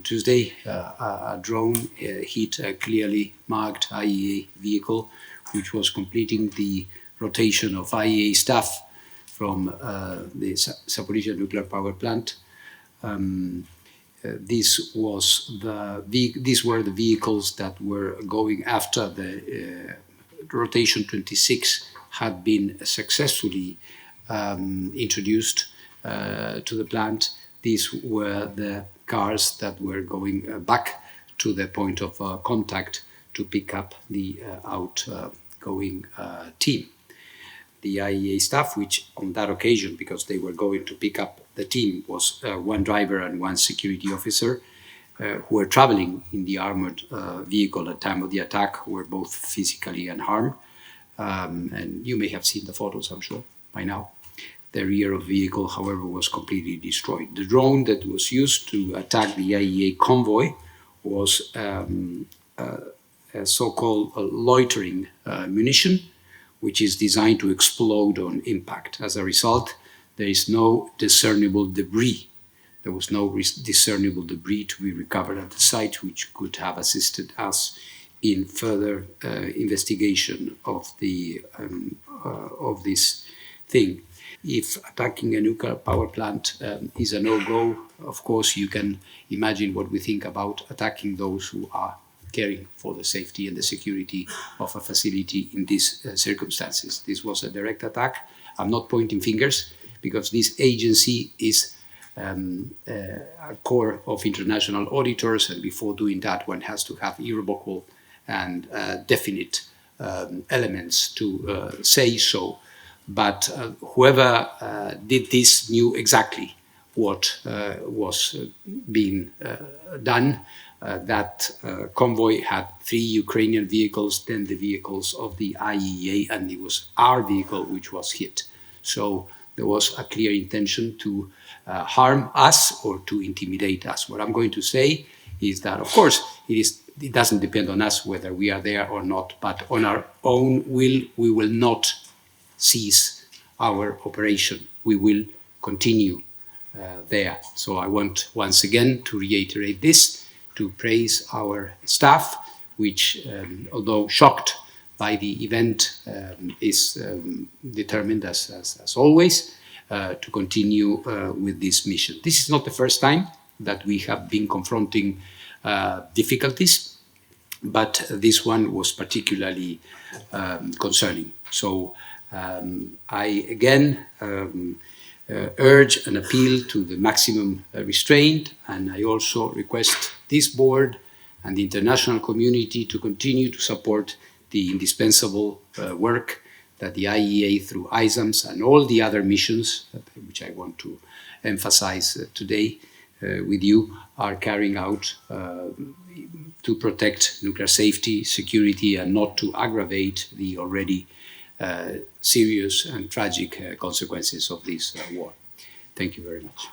on Tuesday, a drone hit a clearly marked IAEA vehicle, which was completing the rotation of IAEA staff from the Zaporizhahya nuclear power plant. These were the vehicles that were going after the rotation 26 had been successfully introduced to the plant. These were the cars that were going back to the point of contact to pick up the outgoing team. The IAEA staff, which on that occasion, because they were going to pick up the team, was one driver and one security officer who were traveling in the armored vehicle at the time of the attack, were both physically unharmed. And you may have seen the photos, I'm sure, by now. The rear of the vehicle, however, was completely destroyed. The drone that was used to attack the IAEA convoy was a so-called loitering munition, which is designed to explode on impact. As a result, there is no discernible debris. There was no discernible debris to be recovered at the site, which could have assisted us in further investigation of this thing. If attacking a nuclear power plant is a no-go, of course, you can imagine what we think about attacking those who are caring for the safety and the security of a facility in these circumstances. This was a direct attack. I'm not pointing fingers, because this agency is a core of international auditors, and before doing that, one has to have irrevocable and definite elements to say so. But whoever did this knew exactly what was being done. That convoy had 3 Ukrainian vehicles, then the vehicles of the IAEA, and it was our vehicle which was hit. So there was a clear intention to harm us or to intimidate us. What I'm going to say is that, of course, it doesn't depend on us whether we are there or not, but on our own will, we will not cease our operation. We will continue there. So I want once again to reiterate this, to praise our staff, which, although shocked by the event, is determined, as always, to continue with this mission. This is not the first time that we have been confronting difficulties, but this one was particularly concerning. So I again urge and appeal to the maximum restraint, and I also request this board and the international community to continue to support the indispensable work that the IAEA, through ISAMS and all the other missions, which I want to emphasize today with you, are carrying out to protect nuclear safety, security, and not to aggravate the already serious and tragic consequences of this war. Thank you very much.